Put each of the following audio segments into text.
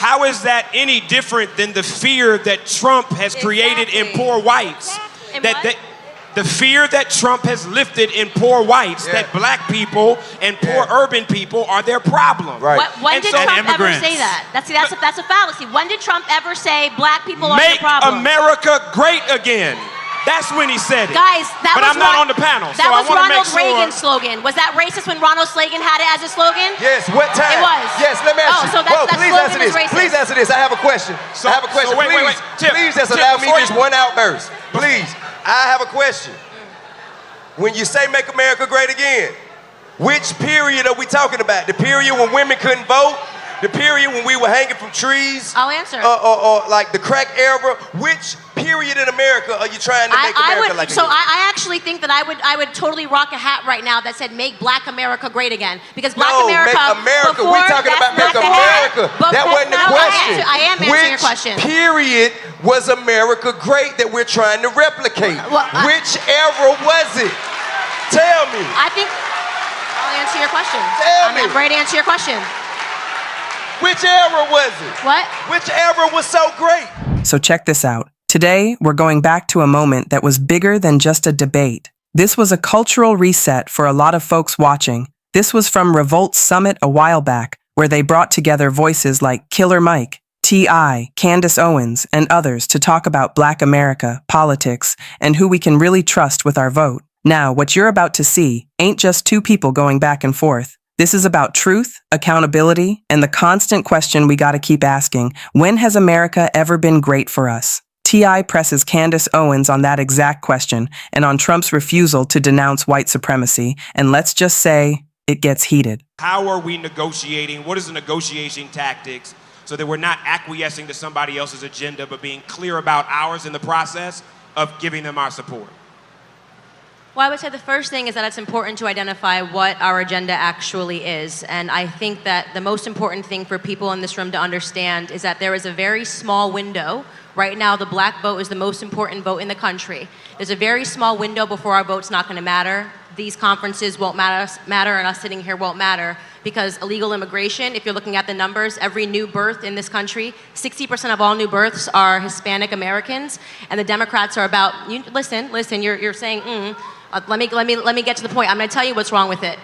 How is that any different than the fear that Trump has created in poor whites? The fear that Trump has lifted in poor whites, that black people and poor urban people are their problem. Right. When did Trump ever say that? That's a fallacy. When did Trump ever say black people are the problem? Make America great again. That's when he said it. Guys, but I'm not on the panel, so I want to make sure. That was Ronald Reagan's slogan. Was that racist when Ronald Reagan had it as a slogan? Yes, what time? It was. Yes, let me ask you. So that please slogan answer this. is racist. Please answer this. I have a question. Wait. Tip, please just allow me just one outburst. Please. I have a question. When you say make America great again, which period are we talking about? The period when women couldn't vote? The period when we were hanging from trees? I'll answer. Or like the crack era? Which period in America are you trying to make America like again? I actually think that I would totally rock a hat right now that said make black America great again. Because black America, before, we're talking about make America. That wasn't the question. I am answering your question. Which period was America great that we're trying to replicate? Which era was it? Tell me. I think I'll answer your question. I'm ready to answer your question. Which era was it? What? Which era was so great? So check this out. Today, we're going back to a moment that was bigger than just a debate. This was a cultural reset for a lot of folks watching. This was from Revolt Summit a while back, where they brought together voices like Killer Mike, T.I., Candace Owens, and others to talk about Black America, politics, and who we can really trust with our vote. Now, what you're about to see ain't just two people going back and forth. This is about truth, accountability, and the constant question we gotta keep asking, when has America ever been great for us? T.I. presses Candace Owens on that exact question and on Trump's refusal to denounce white supremacy, and let's just say, it gets heated. How are we negotiating? What is the negotiation tactics so that we're not acquiescing to somebody else's agenda, but being clear about ours in the process of giving them our support? Well, I would say the first thing is that it's important to identify what our agenda actually is. And I think that the most important thing for people in this room to understand is that there is a very small window. Right now, the black vote is the most important vote in the country. There's a very small window before our vote's not going to matter. These conferences won't matter, and us sitting here won't matter, because illegal immigration, if you're looking at the numbers, every new birth in this country, 60% of all new births are Hispanic Americans, and the Democrats are about, listen, you're saying, let me get to the point. I'm going to tell you what's wrong with it.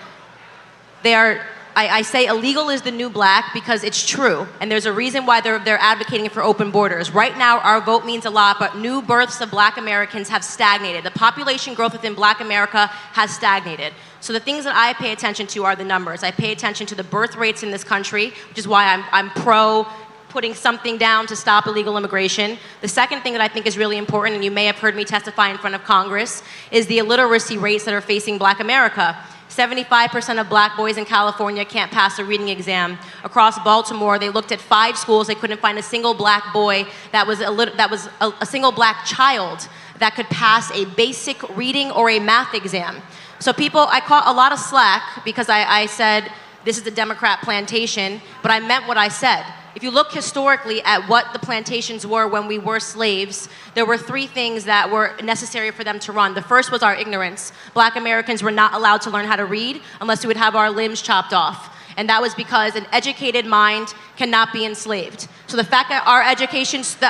I say illegal is the new black because it's true, and there's a reason why they're advocating for open borders. Right now, our vote means a lot, but new births of black Americans have stagnated. The population growth within black America has stagnated. So the things that I pay attention to are the numbers. I pay attention to the birth rates in this country, which is why I'm pro putting something down to stop illegal immigration. The second thing that I think is really important, and you may have heard me testify in front of Congress, is the illiteracy rates that are facing black America. 75% of black boys in California can't pass a reading exam. Across Baltimore, they looked at 5 schools. They couldn't find a single black boy that was a single black child that could pass a basic reading or a math exam. So I caught a lot of slack because I said, this is a Democrat plantation, but I meant what I said. If you look historically at what the plantations were when we were slaves, there were 3 things that were necessary for them to run. The first was our ignorance. Black Americans were not allowed to learn how to read unless we would have our limbs chopped off. And that was because an educated mind cannot be enslaved. So the fact that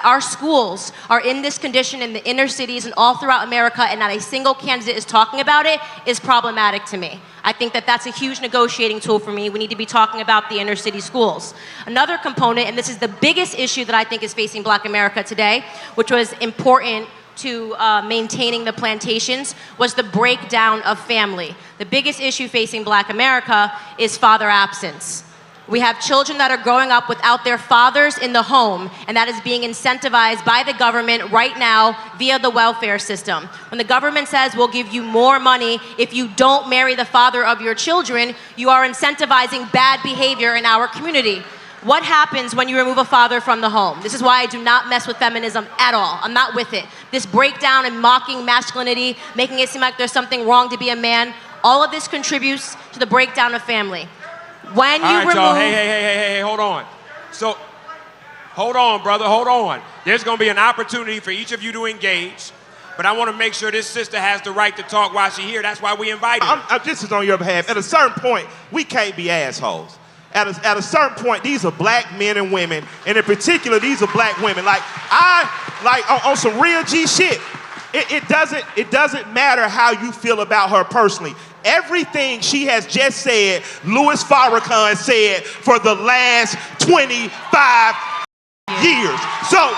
our schools are in this condition in the inner cities and all throughout America and not a single candidate is talking about it is problematic to me. I think that that's a huge negotiating tool for me. We need to be talking about the inner city schools. Another component, and this is the biggest issue that I think is facing black America today, which was important to maintaining the plantations, was the breakdown of family. The biggest issue facing black America is father absence. We have children that are growing up without their fathers in the home, and that is being incentivized by the government right now via the welfare system. When the government says we'll give you more money if you don't marry the father of your children, you are incentivizing bad behavior in our community. What happens when you remove a father from the home? This is why I do not mess with feminism at all. I'm not with it. This breakdown and mocking masculinity, making it seem like there's something wrong to be a man, all of this contributes to the breakdown of family. When you remove... Y'all, hey, hold on. So, hold on, brother, hold on. There's going to be an opportunity for each of you to engage, but I want to make sure this sister has the right to talk while she's here. That's why we invited her. This is on your behalf. At a certain point, we can't be assholes. at a certain point, these are black men and women, and in particular, these are black women. Like on some real G shit. It doesn't matter how you feel about her personally. Everything she has just said, Louis Farrakhan said for the last 25 years. So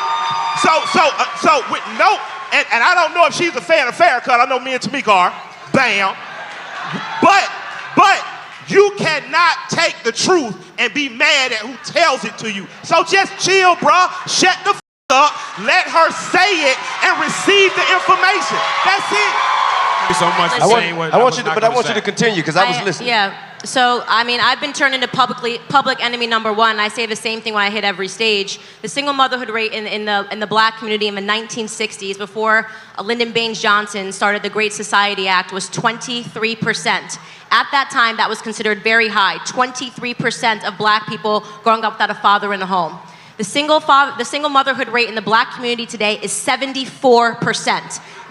with no, and I don't know if she's a fan of Farrakhan. I know me and Tamika are. Bam. But you cannot take the truth and be mad at who tells it to you. So just chill, bruh. Shut the up, let her say it, and receive the information. That's it. So much I want you to continue because I was listening. Yeah. So, I mean, I've been turned into public enemy number one. I say the same thing when I hit every stage. The single motherhood rate in the black community in the 1960s, before Lyndon Baines Johnson started the Great Society Act, was 23%. At that time, that was considered very high. 23% of black people growing up without a father in the home. The single motherhood rate in the black community today is 74%.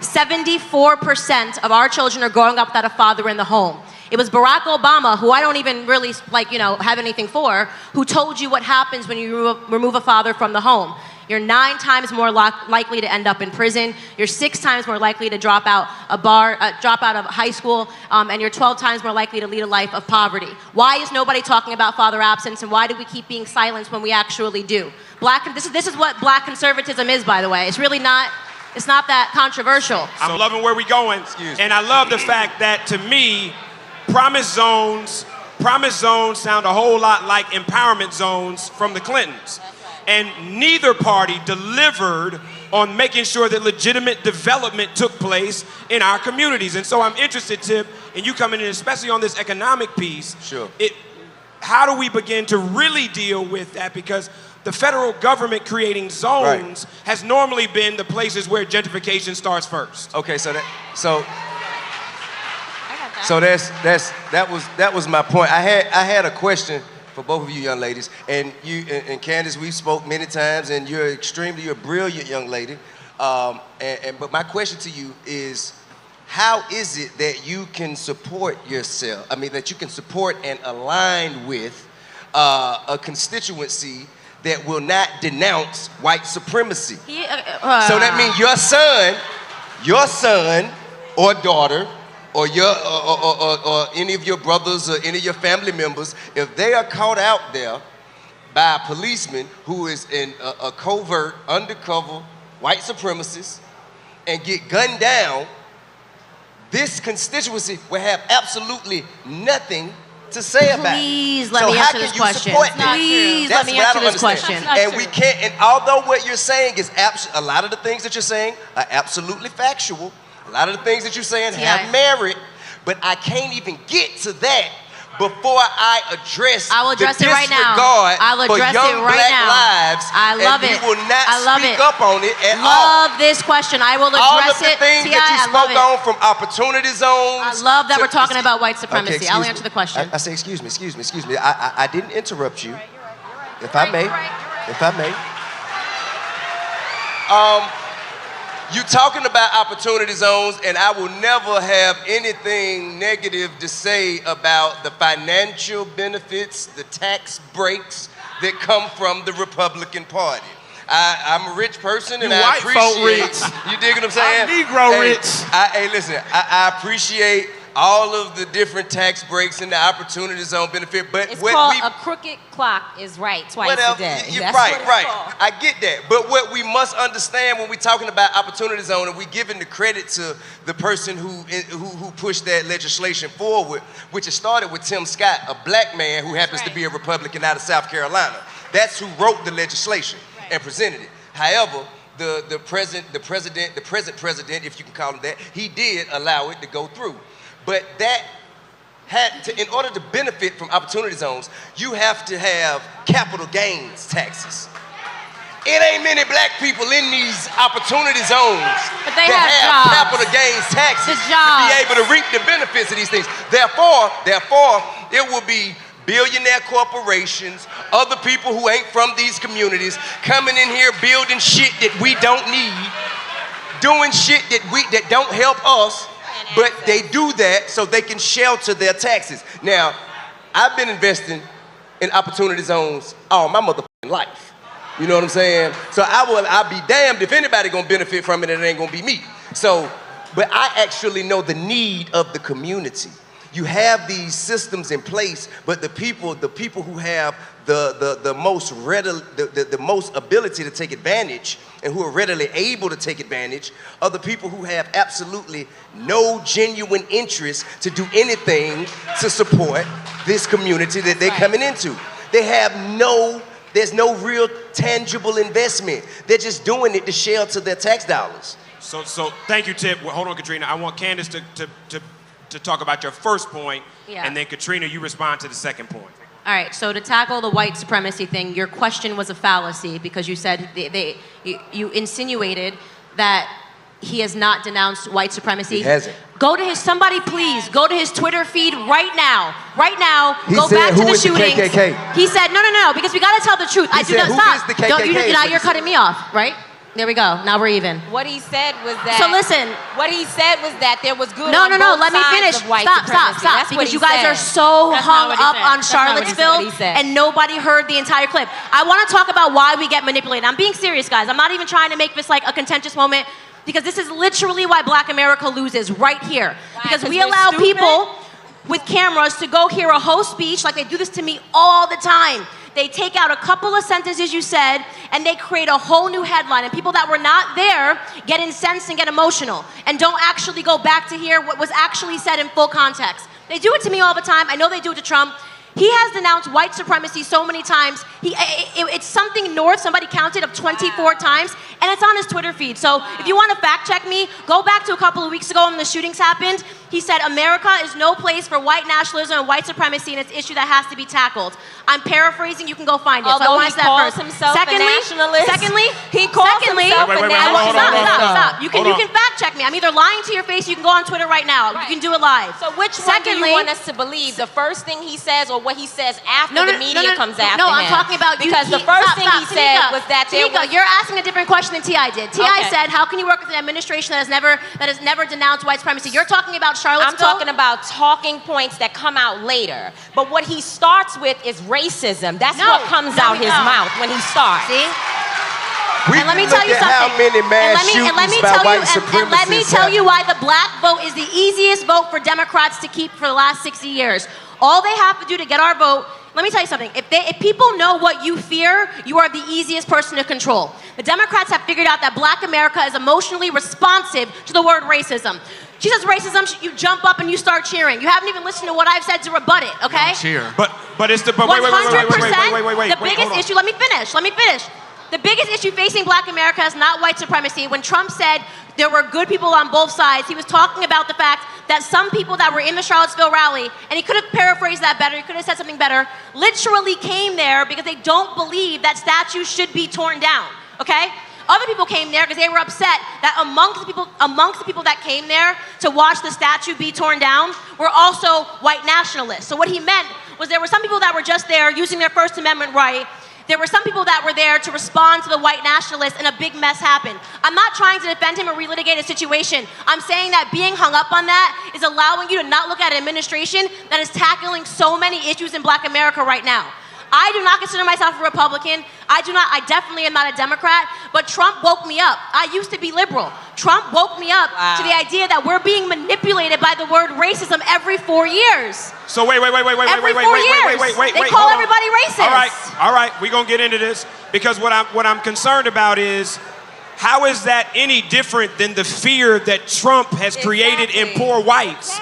74% of our children are growing up without a father in the home. It was Barack Obama, who I don't even really have anything for, who told you what happens when you remove a father from the home. You're 9 times more likely to end up in prison. You're 6 times more likely to drop out of high school, and you're 12 times more likely to lead a life of poverty. Why is nobody talking about father absence, and why do we keep being silenced when we actually do? This is what black conservatism is, by the way. It's really not. It's not that controversial. I'm loving where we're going, and I love the fact that, to me, promise zones sound a whole lot like empowerment zones from the Clintons. And neither party delivered on making sure that legitimate development took place in our communities. And so I'm interested, Tip, in you coming in, especially on this economic piece. Sure. How do we begin to really deal with that? Because the federal government creating zones has normally been the places where gentrification starts first. Okay, that was my point. I had a question for both of you young ladies, and you and Candace, we spoke many times, and you're a brilliant young lady. But my question to you is, how is it that you can support yourself? I mean, that you can support and align with a constituency that will not denounce white supremacy? So that means your son or daughter, or any of your brothers or any of your family members, if they are caught out there by a policeman who is in a covert, undercover white supremacist and get gunned down, this constituency will have absolutely nothing to say about it. Please let me answer this question. Please let me answer this question. And we can't, and although what you're saying is a lot of the things that you're saying are absolutely factual, a lot of the things that you're saying have merit, but I can't even get to that before I address the disregard for young black lives. I love it. And you will not speak up on it at all. Love this question. I will address it. All of the things that you spoke on, from opportunity zones. I love that we're talking about white supremacy. I'll answer the question. I say, excuse me. I didn't interrupt you. If I may. You talking about opportunity zones, and I will never have anything negative to say about the financial benefits, the tax breaks that come from the Republican Party. I'm a rich person, and I appreciate. You dig what I'm saying? I'm Negro rich. Listen, I appreciate all of the different tax breaks and the opportunity zone benefit, but it's called a crooked clock is right twice a day. You're right. I get that. But what we must understand when we're talking about opportunity zone, and we're giving the credit to the person who pushed that legislation forward, which it started with Tim Scott, a black man who happens to be a Republican out of South Carolina. That's who wrote the legislation and presented it. However, the present president, if you can call him that, he did allow it to go through. But that in order to benefit from opportunity zones, you have to have capital gains taxes. It ain't many black people in these opportunity zones that have capital gains taxes to be able to reap the benefits of these things. Therefore, it will be billionaire corporations, other people who ain't from these communities coming in here building shit that we don't need, doing shit that don't help us. But they do that so they can shelter their taxes. Now, I've been investing in opportunity zones all my motherfucking life. You know what I'm saying? So I'll be damned if anybody gonna benefit from it and it ain't gonna be me. So, but I actually know the need of the community. You have these systems in place, but the people who have the most ability to take advantage and who are readily able to take advantage are the people who have absolutely no genuine interest to do anything to support this community that they're coming into. They have there's no real tangible investment. They're just doing it to shelter their tax dollars. So thank you, Tip. Well, hold on, Katrina. I want Candace to talk about your first point, and then Katrina, you respond to the second point. All right, so to tackle the white supremacy thing, your question was a fallacy because you said you insinuated that he has not denounced white supremacy. He hasn't. Somebody please, go to his Twitter feed right now. Right now, he go said, back to who the is shootings. The KKK? He said, no, because we gotta tell the truth. He said, who stop. is the KKK? Now you're cutting me off, right? There we go. Now we're even. What he said was that. So listen. What he said was that there was good. No. on both Let me sides finish. of white Stop. supremacy. That's what Because he you guys said. are so That's hung not what he up said. on That's not what he Charlottesville, said. and nobody heard the entire clip. I want to talk about why we get manipulated. I'm being serious, guys. I'm not even trying to make this like a contentious moment, because this is literally why Black America loses right here. Why? Because we we're allow stupid? people with cameras to go hear a whole speech, like they do this to me all the time. They take out a couple of sentences you said, and they create a whole new headline. And people that were not there get incensed and get emotional and don't actually go back to hear what was actually said in full context. They do it to me all the time. I know they do it to Trump. He has denounced white supremacy so many times. It's something north, somebody counted, of 24 times, and it's on his Twitter feed. So if you want to fact check me, go back to a couple of weeks ago when the shootings happened. He said, America is no place for white nationalism and white supremacy, and it's an issue that has to be tackled. I'm paraphrasing, you can go find it. Although so I he calls himself a nationalist. He calls himself a nationalist. Stop. You can fact check me. I'm either lying to your face, you can go on Twitter right now. Right. You can do it live. So which one do you want us to believe? The first thing he says or what he says after the media comes after him? No, I'm talking about because the first thing he said was that you're asking a different question than T.I. did. T.I. said, how can you work with an administration that has never denounced white supremacy? You're talking about Charlottesville? I'm talking about talking points that come out later. But what he starts with is racism. That's what comes out his mouth when he starts. See? And let me tell you something. How many mass shootings by white supremacists? And let me tell you why the black vote is the easiest vote for Democrats to keep for the last 60 years. All they have to do to get our vote, let me tell you something. If people know what you fear, you are the easiest person to control. The Democrats have figured out that Black America is emotionally responsive to the word racism. She says racism, you jump up and you start cheering. You haven't even listened to what I've said to rebut it, okay? Cheer. But it's the 100%. wait. The biggest issue. Let me finish. The biggest issue facing Black America is not white supremacy. When Trump said there were good people on both sides, he was talking about the fact that some people that were in the Charlottesville rally, and he could have paraphrased that better, he could have said something better, literally came there because they don't believe that statues should be torn down, okay? Other people came there because they were upset that amongst the people that came there to watch the statue be torn down were also white nationalists. So what he meant was there were some people that were just there using their First Amendment right. There were some people that were there to respond to the white nationalists, and a big mess happened. I'm not trying to defend him or relitigate a situation. I'm saying that being hung up on that is allowing you to not look at an administration that is tackling so many issues in Black America right now. I do not consider myself a Republican. I definitely am not a Democrat, but Trump woke me up. I used to be liberal. Trump woke me up to the idea that we're being manipulated by the word racism every 4 years. So wait. They call everybody racist. All right, we're gonna get into this because what I'm concerned about is how is that any different than the fear that Trump has created in poor whites?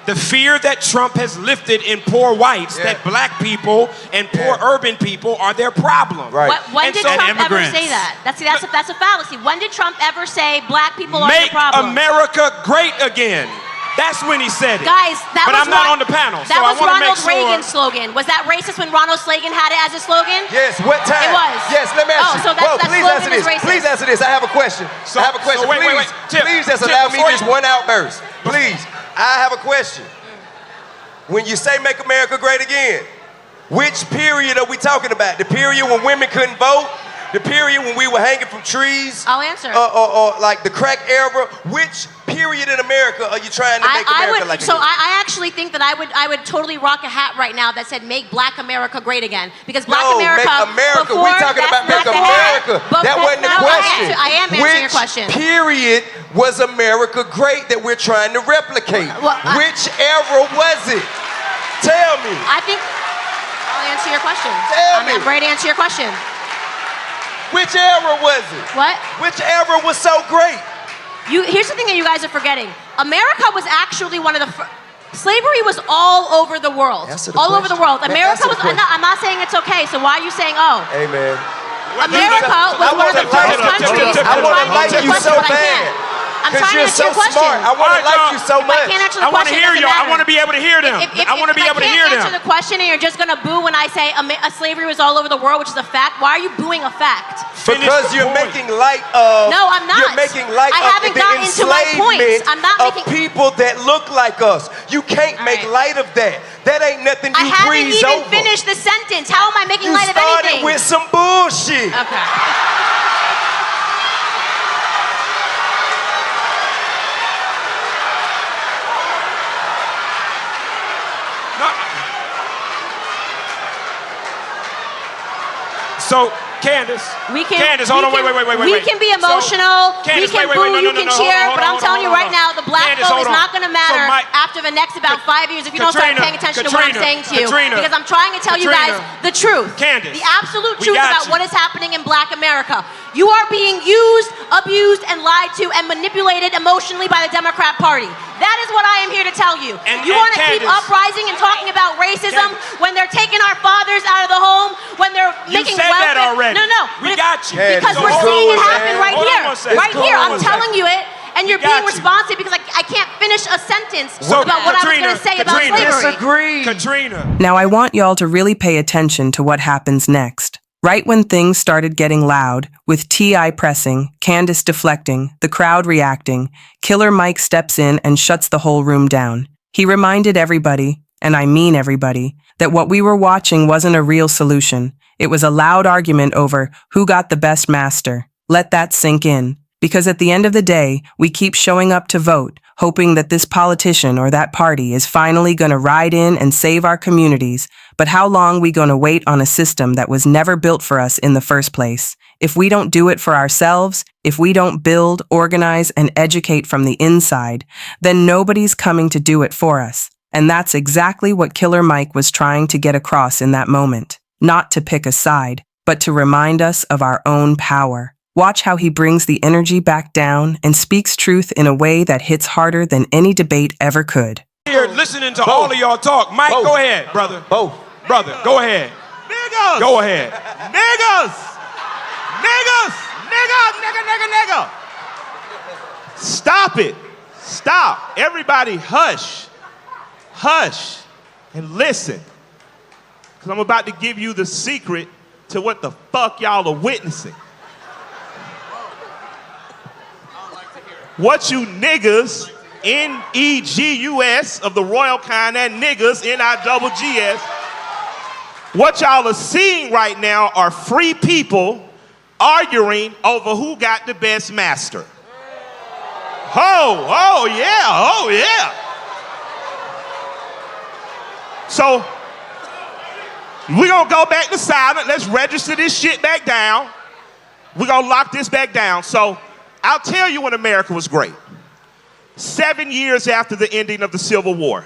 The fear that Trump has lifted in poor whites, that Black people and poor urban people are their problem. Right. When did Trump ever say that? That's a fallacy. When did Trump ever say Black people are the problem? Make America great again. That's when he said it. Guys, but I'm not on the panel, so I want to make sure. That was Ronald Reagan's slogan. Was that racist when Ronald Reagan had it as a slogan? Yes, what time? It was. Yes, let me ask you. So that please slogan answer is this. racist. Please answer this. I have a question. Wait. Tip, please just allow me just one outburst. Please. I have a question. When you say make America great again, which period are we talking about? The period when women couldn't vote? The period when we were hanging from trees? I'll answer. Or like the crack era? Which period period in America are you trying to make America like So again? I actually think that I would totally rock a hat right now that said "Make Black America Great Again" because Black America. Make America. Before, We're talking about make America. That wasn't the question. I am answering your question. Which period was America great that we're trying to replicate? Well, Which era was it? Tell me. I think I'll answer your question. Tell me. I'm ready to answer your question. Which era was it? What? Which era was so great? Here's the thing that you guys are forgetting. America was actually one of the slavery was all over the world. All over the world. America was. I'm not saying it's okay. So why are you saying oh? Hey man. America was one of the first countries. I want to like you so bad. I'm trying to answer your question. Smart. I want to like you so much. I can't answer the I want to question. hear y'all. I want to be able to hear them. I want to be able to hear If I can't them. answer the question and you're just gonna boo when I say slavery was all over the world, which is a fact, why are you booing a fact? Because you're making light of. No, I'm not. You're making light I of haven't the gotten to my points. enslavement I'm not of making people that look like us. You can't make light of that. That ain't nothing you breeze over. I haven't even finished the sentence. How am I making light of You anything? started with some bullshit. Okay. So, Candace, hold on, wait. We can be emotional, Candace, we can boo, you can cheer, but I'm telling you right now, the black vote is not going to matter after the next about 5 years if you don't start paying attention to what I'm saying to you. Because I'm trying to tell you guys the truth. Candace, the absolute truth about what is happening in Black America. You are being used, abused, and lied to and manipulated emotionally by the Democrat Party. That is what I am here to tell you. You want to keep uprising and talking about racism when they're taking our fathers out of the home, when they're making welfare. You said that already. No. We got you. Because we're seeing it happen right here. Right here. I'm telling you it. And you're being responsive because I can't finish a sentence about what I was going to say about slavery. Katrina. Now I want y'all to really pay attention to what happens next. Right when things started getting loud, with T.I. pressing, Candace deflecting, the crowd reacting, Killer Mike steps in and shuts the whole room down. He reminded everybody, and I mean everybody, that what we were watching wasn't a real solution. It was a loud argument over who got the best master. Let that sink in. Because at the end of the day, we keep showing up to vote, hoping that this politician or that party is finally going to ride in and save our communities. But how long we going to wait on a system that was never built for us in the first place? If we don't do it for ourselves, if we don't build, organize, and educate from the inside, then nobody's coming to do it for us. And that's exactly what Killer Mike was trying to get across in that moment. Not to pick a side, but to remind us of our own power. Watch how he brings the energy back down and speaks truth in a way that hits harder than any debate ever could. Here listening to all of y'all talk. Mike, go ahead, brother. Brother, go ahead. Niggas! Go ahead. Niggas! Nigga! Stop it. Stop. Everybody hush. Hush. And listen. Because I'm about to give you the secret to what the fuck y'all are witnessing. What you niggas, N-E-G-U-S, of the royal kind, and niggas, N-I-double-G-S, what y'all are seeing right now are free people arguing over who got the best master. Oh yeah. So, we're gonna go back to silent. Let's register this shit back down. We're gonna lock this back down. So, I'll tell you when America was great. 7 years after the ending of the Civil War.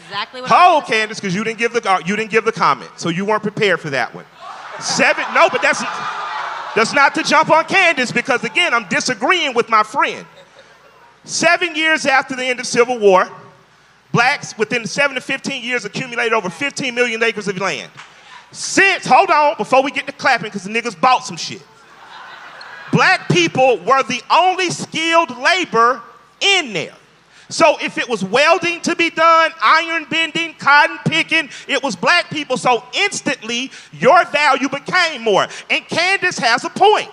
Exactly what Candace, because you didn't give the comment, so you weren't prepared for that one. No, but that's not to jump on Candace, because again, I'm disagreeing with my friend. 7 years after the end of Civil War, blacks within 7 to 15 years accumulated over 15 million acres of land. Hold on, before we get to clapping, because the niggas bought some shit. Black people were the only skilled labor in there. So if it was welding to be done, iron bending, cotton picking, it was black people. So instantly, your value became more. And Candace has a point.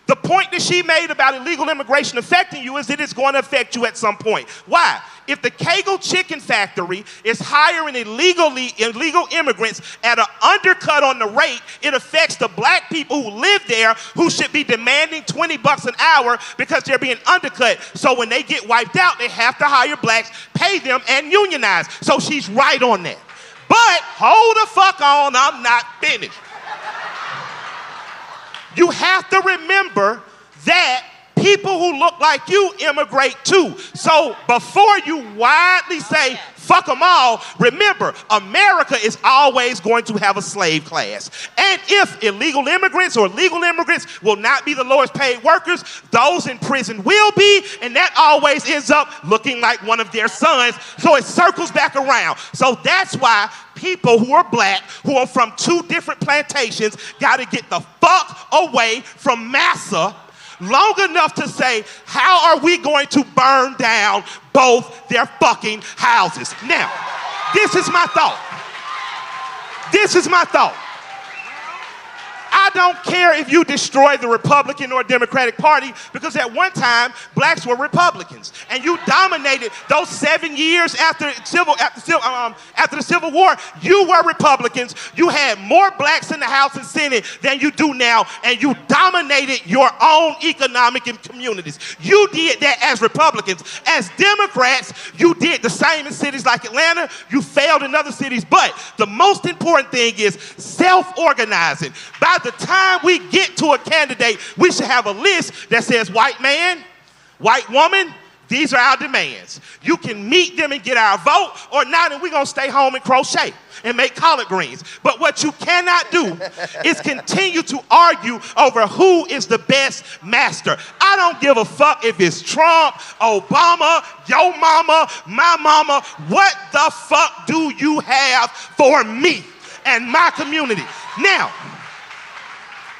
The point that she made about illegal immigration affecting you is that it's going to affect you at some point. Why? If the Kegel Chicken Factory is hiring illegal immigrants at an undercut on the rate, it affects the black people who live there who should be demanding $20 an hour because they're being undercut. So when they get wiped out, they have to hire blacks, pay them, and unionize. So she's right on that. But hold the fuck on, I'm not finished. You have to remember that people who look like you immigrate too. So before you widely say, fuck them all, remember, America is always going to have a slave class. And if illegal immigrants or legal immigrants will not be the lowest paid workers, those in prison will be, and that always ends up looking like one of their sons. So it circles back around. So that's why people who are black, who are from 2 different plantations, got to get the fuck away from massa long enough to say, how are we going to burn down both their fucking houses? Now, this is my thought. This is my thought. I don't care if you destroy the Republican or Democratic Party, because at one time, blacks were Republicans. And you dominated those 7 years after the Civil War. You were Republicans. You had more blacks in the House and Senate than you do now, and you dominated your own economic communities. You did that as Republicans. As Democrats, you did the same in cities like Atlanta. You failed in other cities. But the most important thing is self-organizing. By the time we get to a candidate, we should have a list that says white man, white woman, these are our demands. You can meet them and get our vote, or not, and we're going to stay home and crochet and make collard greens. But what you cannot do is continue to argue over who is the best master. I don't give a fuck if it's Trump, Obama, your mama, my mama. What the fuck do you have for me and my community? Now,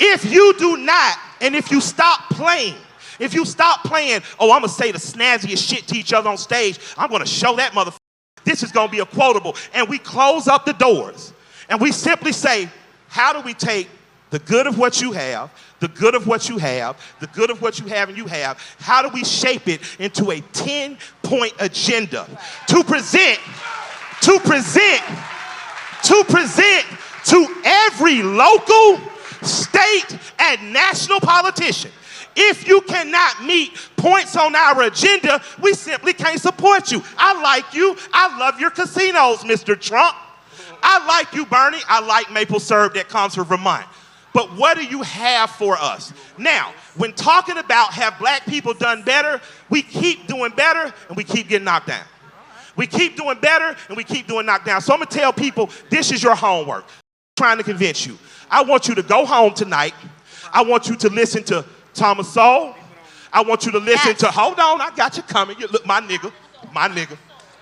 if you do not, and if you stop playing, oh, I'm going to say the snazziest shit to each other on stage, I'm going to show that motherfucker. This is going to be a quotable. And we close up the doors. And we simply say, how do we take the good of what you have, the good of what you have, the good of what you have and you have, how do we shape it into a 10-point agenda to present to every local, state, and national politician? If you cannot meet points on our agenda, we simply can't support you. I like you. I love your casinos, Mr. Trump. I like you, Bernie. I like maple syrup that comes from Vermont. But what do you have for us? Now, when talking about have black people done better, we keep doing better and we keep getting knocked down. We keep doing better and we keep doing knocked down. So I'm going to tell people, this is your homework. I'm trying to convince you. I want you to go home tonight. I want you to listen to Thomas Sowell. I want you to listen to, hold on, I got you coming. You look, my nigga.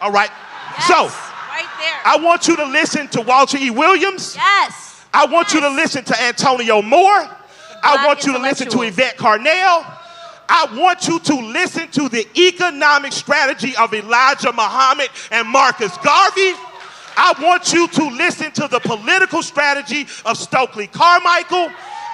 All right. Yes, so, right there. I want you to listen to Walter E. Williams. Yes. I want you to listen to Antonio Moore. I want you to listen to Yvette Carnell. I want you to listen to the economic strategy of Elijah Muhammad and Marcus Garvey. I want you to listen to the political strategy of Stokely Carmichael.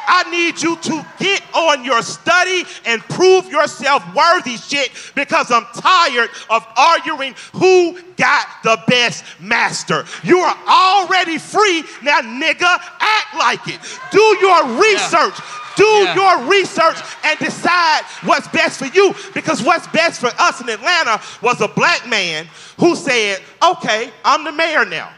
I need you to get on your study and prove yourself worthy shit, because I'm tired of arguing who got the best master. You are already free. Now, nigga, act like it. Do your research. Do your research and decide what's best for you, because what's best for us in Atlanta was a black man who said, okay, I'm the mayor now.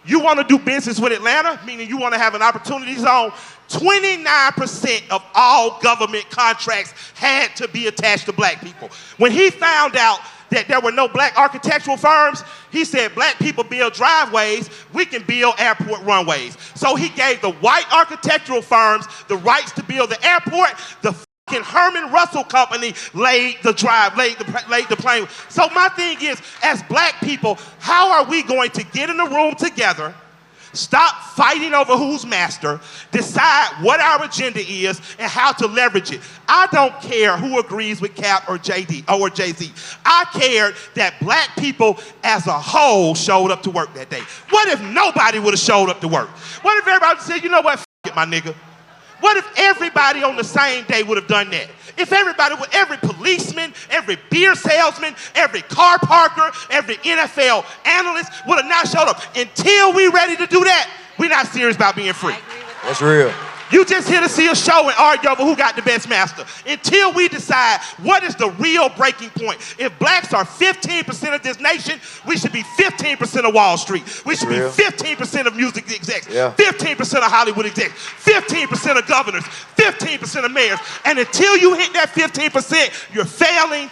You want to do business with Atlanta, meaning you want to have an opportunity zone. 29% of all government contracts had to be attached to black people. When he found out that there were no black architectural firms, he said, black people build driveways, we can build airport runways. So he gave the white architectural firms the rights to build the airport. The fucking Herman Russell Company laid the plane. So my thing is, as black people, how are we going to get in a room together, stop fighting over who's master, decide what our agenda is and how to leverage it? I don't care who agrees with Cap or JD or Jay-Z. I cared that black people as a whole showed up to work that day. What if nobody would have showed up to work? What if everybody said, you know what, f it, my nigga? What if everybody on the same day would have done that? If every policeman, every beer salesman, every car parker, every NFL analyst would have not showed up. Until we ready to do that, we're not serious about being free. That's real. You just here to see a show and argue over who got the best master. Until we decide what is the real breaking point. If blacks are 15% of this nation, we should be 15% of Wall Street. We should be 15% of music execs, 15% of Hollywood execs, 15% of governors, 15% of mayors. And until you hit that 15%, you're failing,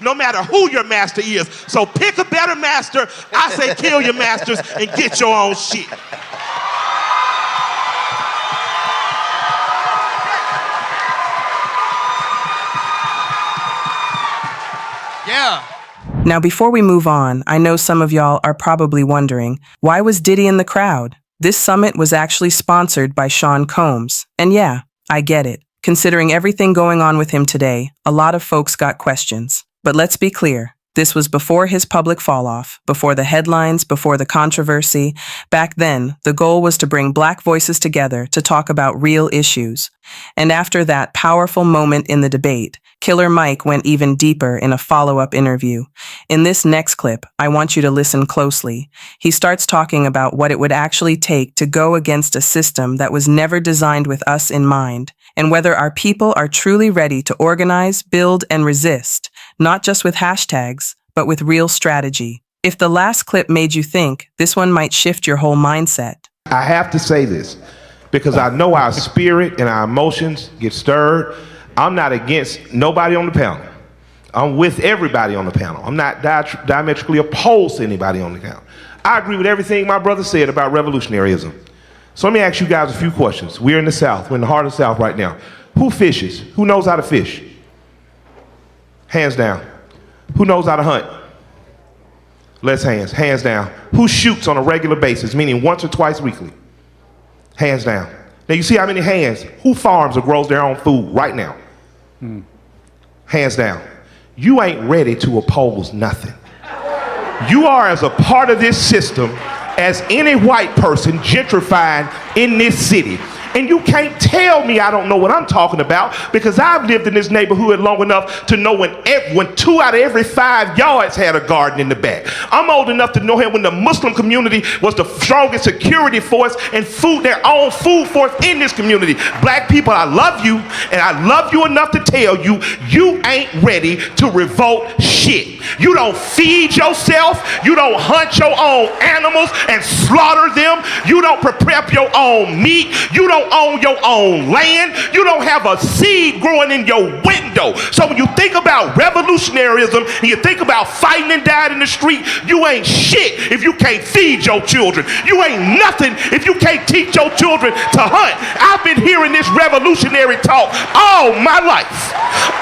no matter who your master is. So pick a better master. I say kill your masters and get your own shit. Yeah. Now, before we move on, I know some of y'all are probably wondering, why was Diddy in the crowd? This summit was actually sponsored by Sean Combs. And yeah, I get it. Considering everything going on with him today, a lot of folks got questions. But let's be clear. This was before his public fall-off, before the headlines, before the controversy. Back then, the goal was to bring Black voices together to talk about real issues. And after that powerful moment in the debate, Killer Mike went even deeper in a follow-up interview. In this next clip, I want you to listen closely. He starts talking about what it would actually take to go against a system that was never designed with us in mind, and whether our people are truly ready to organize, build, and resist, not just with hashtags, but with real strategy. If the last clip made you think, this one might shift your whole mindset. I have to say this because I know our spirit and our emotions get stirred. I'm not against nobody on the panel. I'm with everybody on the panel. I'm not diametrically opposed to anybody on the panel. I agree with everything my brother said about revolutionaryism. So let me ask you guys a few questions. We're in the South. We're in the heart of the South right now. Who fishes? Who knows how to fish? Hands down. Who knows how to hunt? Less hands. Hands down. Who shoots on a regular basis, meaning once or twice weekly? Hands down. Now you see how many hands? Who farms or grows their own food right now? Hands down. You ain't ready to oppose nothing. You are as a part of this system as any white person gentrifying in this city. And you can't tell me I don't know what I'm talking about, because I've lived in this neighborhood long enough to know when 2 out of every 5 yards had a garden in the back. I'm old enough to know when the Muslim community was the strongest security force and their own food force in this community. Black people, I love you, and I love you enough to tell you, you ain't ready to revolt shit. You don't feed yourself. You don't hunt your own animals and slaughter them. You don't prep your own meat. You don't own your own land. You don't have a seed growing in your window. So when you think about revolutionaryism and you think about fighting and dying in the street, you ain't shit if you can't feed your children. You ain't nothing if you can't teach your children to hunt. I've been hearing this revolutionary talk all my life.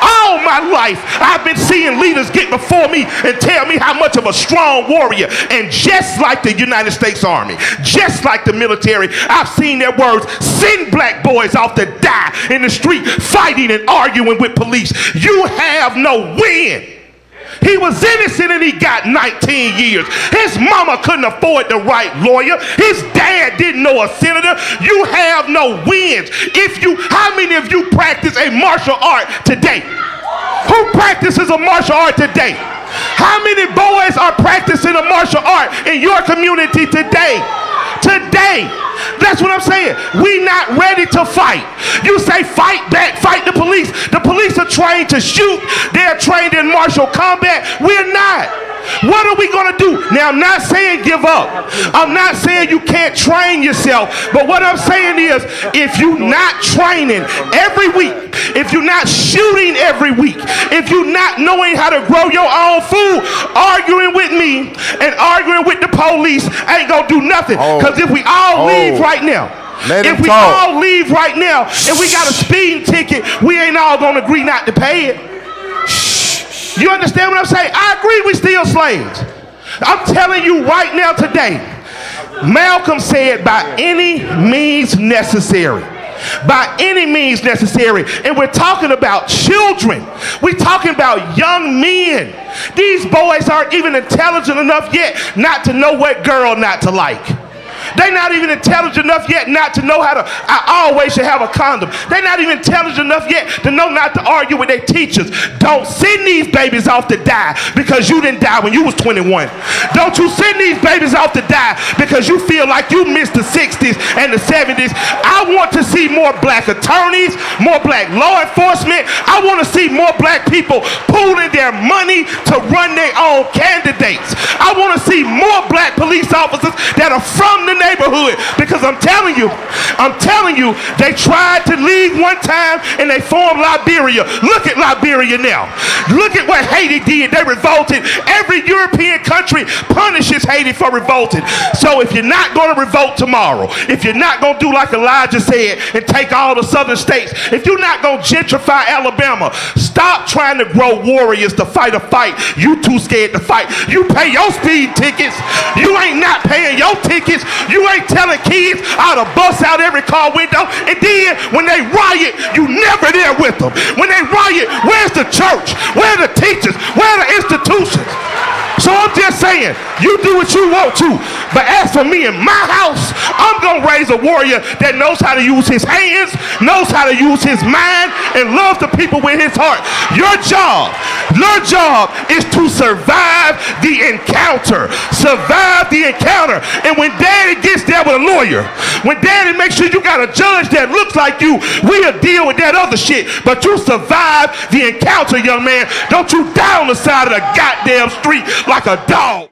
All my life, I've been seeing leaders get before me and tell me how much of a strong warrior. And just like the United States Army, just like the military, I've seen their words, send black boys off to die in the street fighting and arguing with police. You have no win. He was innocent and he got 19 years. His mama couldn't afford the right lawyer. His dad didn't know a senator. You have no wins. How many of you practice a martial art today? Who practices a martial art today? How many boys are practicing a martial art in your community today? Today. That's what I'm saying. We not ready to fight. You say fight back, fight the police. The police are trained to shoot. They're trained in martial combat. We're not. What are we going to do? Now, I'm not saying give up. I'm not saying you can't train yourself. But what I'm saying is, if you're not training every week, if you're not shooting every week, if you're not knowing how to grow your own food, arguing with me and arguing with the police ain't going to do nothing. Because if we all leave right now, if we all leave right now and we got a speeding ticket, we ain't all going to agree not to pay it. You understand what I'm saying? I agree we still slaves. I'm telling you right now today, Malcolm said by any means necessary. By any means necessary. And we're talking about children. We're talking about young men. These boys aren't even intelligent enough yet not to know what girl not to like. They not even intelligent enough yet not to know how to, I always should have a condom. They not even intelligent enough yet to know not to argue with their teachers. Don't send these babies off to die because you didn't die when you was 21. Don't you send these babies off to die because you feel like you missed the 60s and the 70s. I want to see more black attorneys, more black law enforcement. I want to see more black people pooling their money to run their own candidates. I want to see more black police officers that are from the neighborhood, because I'm telling you, they tried to leave one time and they formed Liberia. Look at Liberia now. Look at what Haiti did. They revolted. Every European country punishes Haiti for revolting. So if you're not going to revolt tomorrow, if you're not going to do like Elijah said and take all the southern states, if you're not going to gentrify Alabama, stop trying to grow warriors to fight a fight you too scared to fight. You pay your speed tickets. You ain't not paying your tickets. You ain't telling kids how to bust out every car window. And then when they riot, you never there with them. When they riot, where's the church? Where are the teachers? Where are the institutions? So I'm just saying, you do what you want to. But as for me and my house, I'm going to raise a warrior that knows how to use his hands, knows how to use his mind, and loves the people with his heart. Your job is to survive the encounter. Survive the encounter. And when daddy gets there with a lawyer, when daddy makes sure you got a judge that looks like you, we'll deal with that other shit. But you survive the encounter, young man. Don't you die on the side of the goddamn street like a dog.